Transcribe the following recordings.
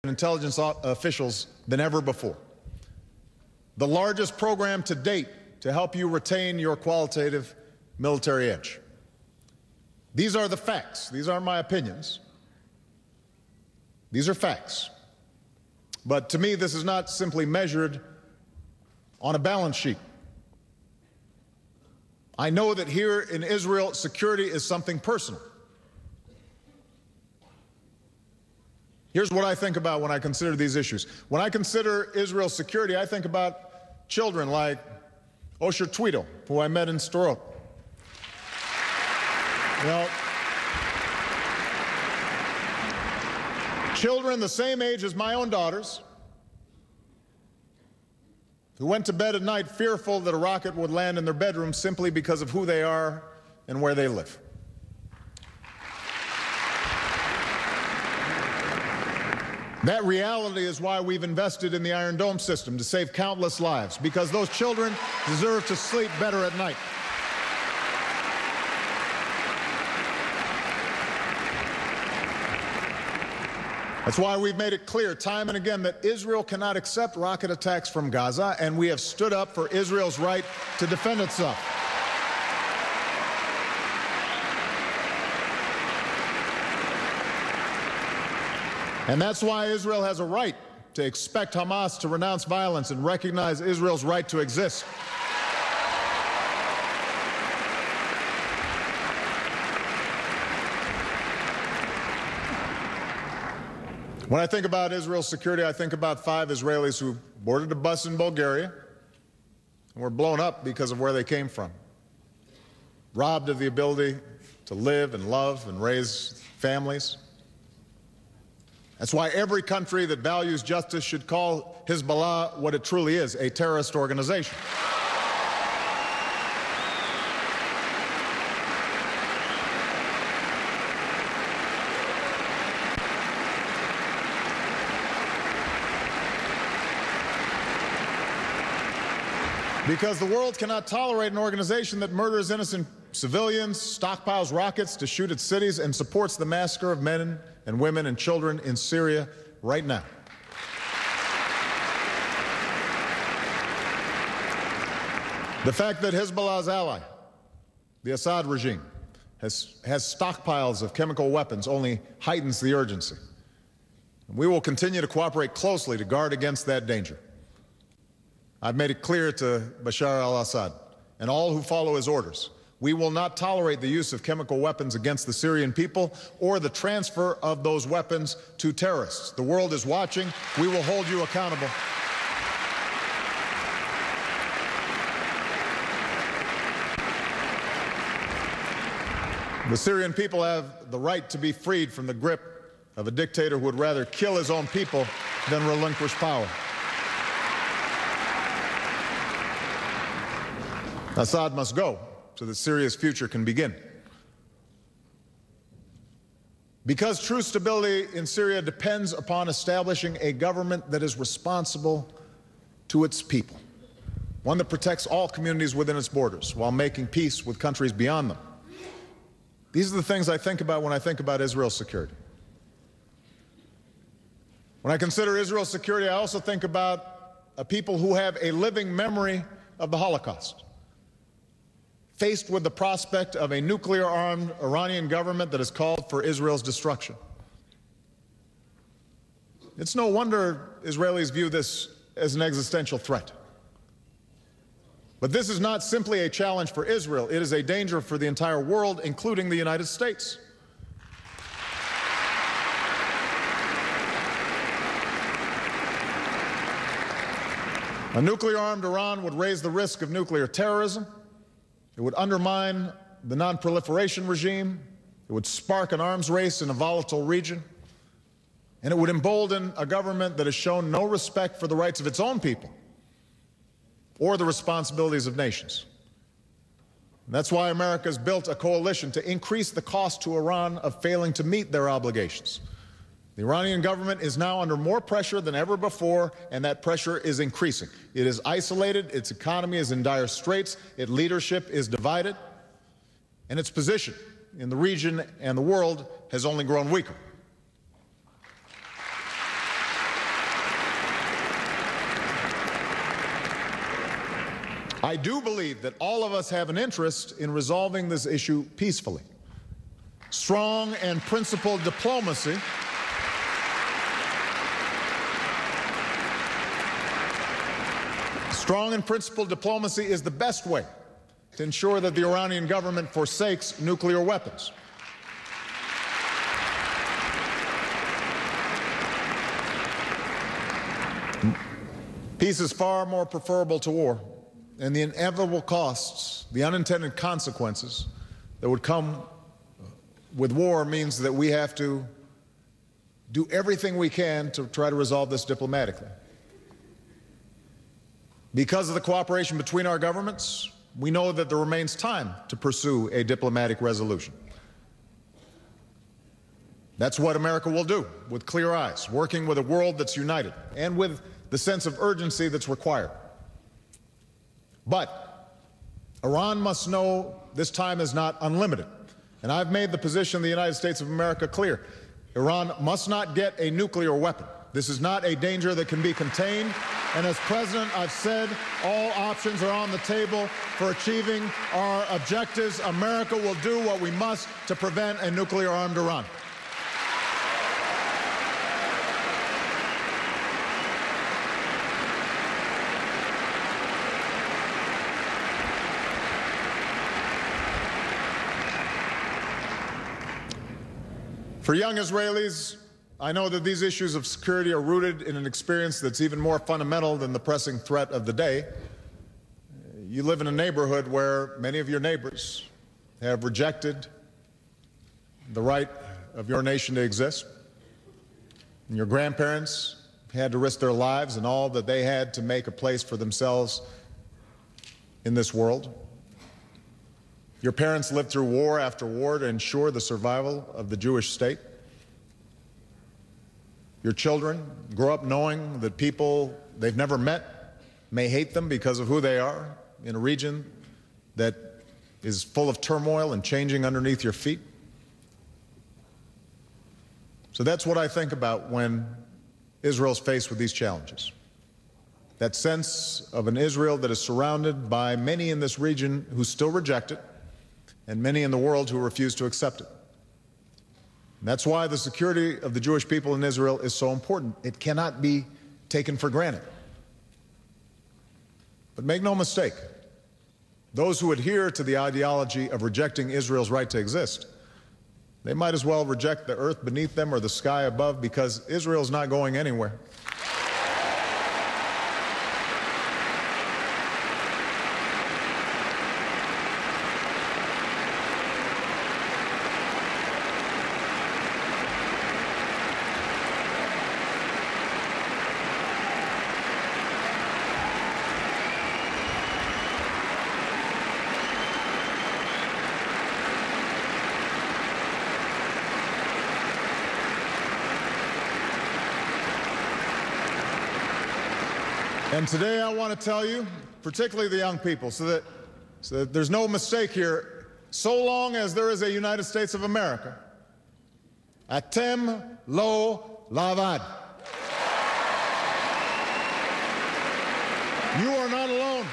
intelligence officials than ever before. The largest program to date to help you retain your qualitative military edge. These are the facts. These aren't my opinions. These are facts. But to me, this is not simply measured on a balance sheet. I know that here in Israel, security is something personal. Here's what I think about when I consider these issues. When I consider Israel's security, I think about children like Osher Tweedle, who I met in Sderot. You know, children the same age as my own daughters, who went to bed at night fearful that a rocket would land in their bedroom simply because of who they are and where they live. That reality is why we've invested in the Iron Dome system, to save countless lives, because those children deserve to sleep better at night. That's why we've made it clear time and again that Israel cannot accept rocket attacks from Gaza, and we have stood up for Israel's right to defend itself. And that's why Israel has a right to expect Hamas to renounce violence and recognize Israel's right to exist. When I think about Israel's security, I think about 5 Israelis who boarded a bus in Bulgaria and were blown up because of where they came from, robbed of the ability to live and love and raise families. That's why every country that values justice should call Hezbollah what it truly is, a terrorist organization. Because the world cannot tolerate an organization that murders innocent civilians, stockpiles rockets to shoot at cities, and supports the massacre of men and women and children in Syria right now. The fact that Hezbollah's ally, the Assad regime, has stockpiles of chemical weapons only heightens the urgency. We will continue to cooperate closely to guard against that danger. I've made it clear to Bashar al-Assad and all who follow his orders, we will not tolerate the use of chemical weapons against the Syrian people or the transfer of those weapons to terrorists. The world is watching. We will hold you accountable. The Syrian people have the right to be freed from the grip of a dictator who would rather kill his own people than relinquish power. Assad must go so that Syria's future can begin. Because true stability in Syria depends upon establishing a government that is responsible to its people, one that protects all communities within its borders while making peace with countries beyond them. These are the things I think about when I think about Israel's security. When I consider Israel's security, I also think about a people who have a living memory of the Holocaust. Faced with the prospect of a nuclear-armed Iranian government that has called for Israel's destruction. It's no wonder Israelis view this as an existential threat. But this is not simply a challenge for Israel. It is a danger for the entire world, including the United States. A nuclear-armed Iran would raise the risk of nuclear terrorism. It would undermine the non-proliferation regime. It would spark an arms race in a volatile region. And it would embolden a government that has shown no respect for the rights of its own people or the responsibilities of nations. And that's why America has built a coalition to increase the cost to Iran of failing to meet their obligations. The Iranian government is now under more pressure than ever before, and that pressure is increasing. It is isolated, its economy is in dire straits, its leadership is divided, and its position in the region and the world has only grown weaker. I do believe that all of us have an interest in resolving this issue peacefully. Strong and principled diplomacy is the best way to ensure that the Iranian government forsakes nuclear weapons. Peace is far more preferable to war, and the inevitable costs, the unintended consequences that would come with war means that we have to do everything we can to try to resolve this diplomatically. Because of the cooperation between our governments, we know that there remains time to pursue a diplomatic resolution. That's what America will do, with clear eyes, working with a world that's united and with the sense of urgency that's required. But Iran must know this time is not unlimited. And I've made the position of the United States of America clear. Iran must not get a nuclear weapon. This is not a danger that can be contained. And as President, I've said all options are on the table for achieving our objectives. America will do what we must to prevent a nuclear-armed Iran. For young Israelis, I know that these issues of security are rooted in an experience that's even more fundamental than the pressing threat of the day. You live in a neighborhood where many of your neighbors have rejected the right of your nation to exist. And your grandparents had to risk their lives and all that they had to make a place for themselves in this world. Your parents lived through war after war to ensure the survival of the Jewish state. Your children grow up knowing that people they've never met may hate them because of who they are in a region that is full of turmoil and changing underneath your feet. So that's what I think about when Israel's faced with these challenges. That sense of an Israel that is surrounded by many in this region who still reject it, and many in the world who refuse to accept it. And that's why the security of the Jewish people in Israel is so important. It cannot be taken for granted. But make no mistake, those who adhere to the ideology of rejecting Israel's right to exist, they might as well reject the earth beneath them or the sky above, because Israel's not going anywhere. And today I want to tell you, particularly the young people, so that there's no mistake here, so long as there is a United States of America, Atem lo lavad. You are not alone.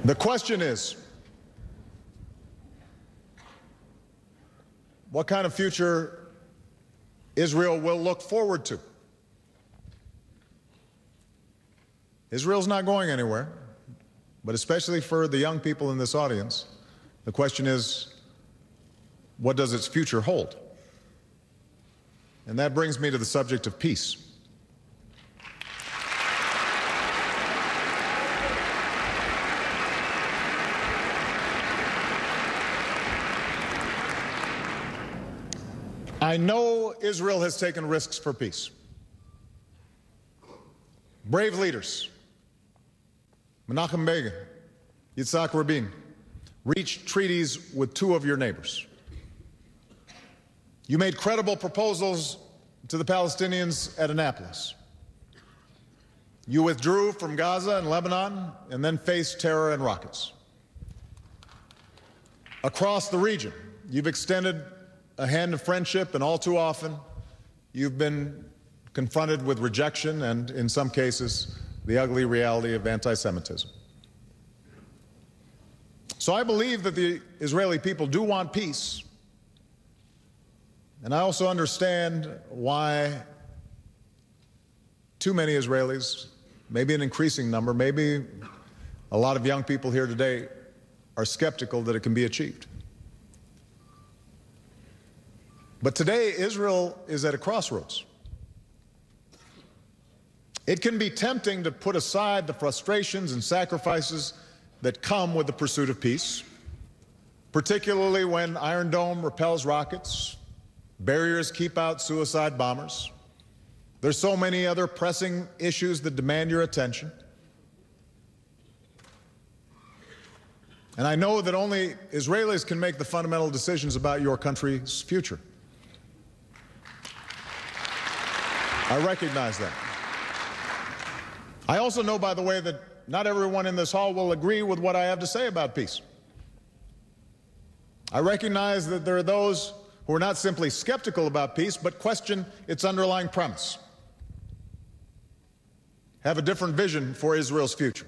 The question is, what kind of future Israel will look forward to? Israel's not going anywhere, but especially for the young people in this audience, the question is, what does its future hold? And that brings me to the subject of peace. I know Israel has taken risks for peace. Brave leaders, Menachem Begin, Yitzhak Rabin, reached treaties with two of your neighbors. You made credible proposals to the Palestinians at Annapolis. You withdrew from Gaza and Lebanon and then faced terror and rockets. Across the region, you've extended a hand of friendship, and all too often, you've been confronted with rejection and, in some cases, the ugly reality of anti-Semitism. So I believe that the Israeli people do want peace, and I also understand why too many Israelis, maybe an increasing number, maybe a lot of young people here today, are skeptical that it can be achieved. But today, Israel is at a crossroads. It can be tempting to put aside the frustrations and sacrifices that come with the pursuit of peace, particularly when Iron Dome repels rockets, barriers keep out suicide bombers. There's so many other pressing issues that demand your attention. And I know that only Israelis can make the fundamental decisions about your country's future. I recognize that. I also know, by the way, that not everyone in this hall will agree with what I have to say about peace. I recognize that there are those who are not simply skeptical about peace, but question its underlying premise, have a different vision for Israel's future.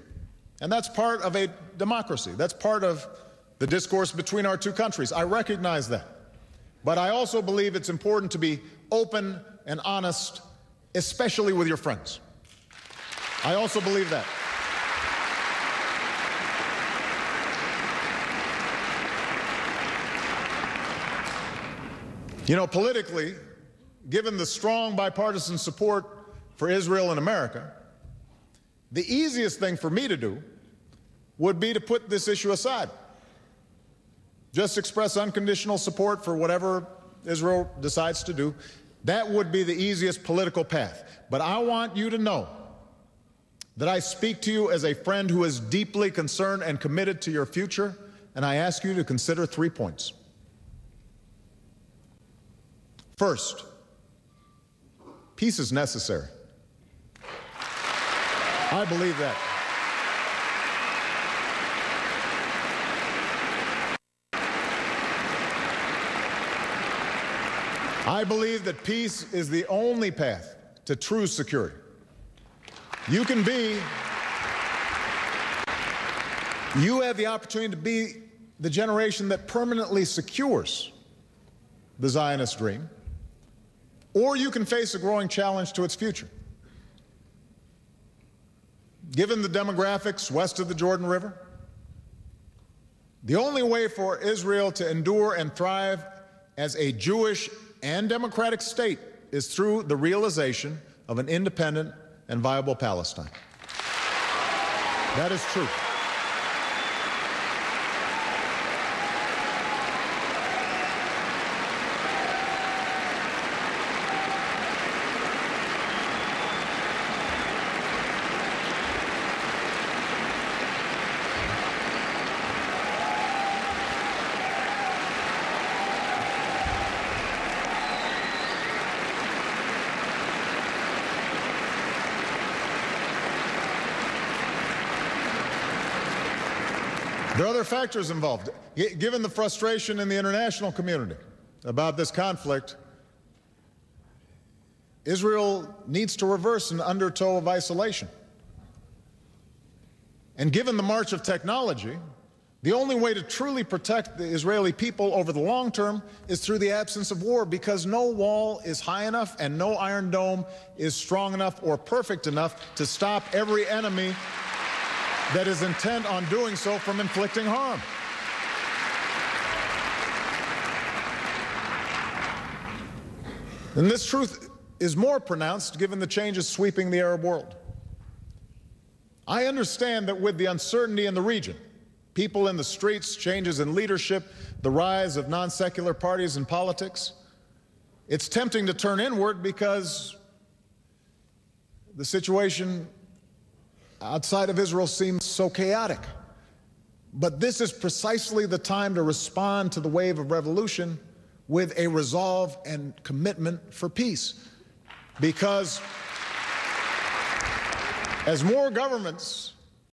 And that's part of a democracy. That's part of the discourse between our two countries. I recognize that. But I also believe it's important to be open and honest, especially with your friends. I also believe that. You know, politically, given the strong bipartisan support for Israel in America, the easiest thing for me to do would be to put this issue aside. Just express unconditional support for whatever Israel decides to do. That would be the easiest political path. But I want you to know that I speak to you as a friend who is deeply concerned and committed to your future, and I ask you to consider 3 points. First, peace is necessary. I believe that. I believe that peace is the only path to true security. You have the opportunity to be the generation that permanently secures the Zionist dream, or you can face a growing challenge to its future. Given the demographics west of the Jordan River, the only way for Israel to endure and thrive as a Jewish and democratic state is through the realization of an independent and viable Palestine. That is true. There are other factors involved. Given the frustration in the international community about this conflict, Israel needs to reverse an undertow of isolation. And given the march of technology, the only way to truly protect the Israeli people over the long term is through the absence of war, because no wall is high enough and no Iron Dome is strong enough or perfect enough to stop every enemy that is intent on doing so from inflicting harm. And this truth is more pronounced given the changes sweeping the Arab world. I understand that with the uncertainty in the region, people in the streets, changes in leadership, the rise of non-secular parties in politics, it's tempting to turn inward because the situation outside of Israel seems so chaotic. But this is precisely the time to respond to the wave of revolution with a resolve and commitment for peace. Because as more governments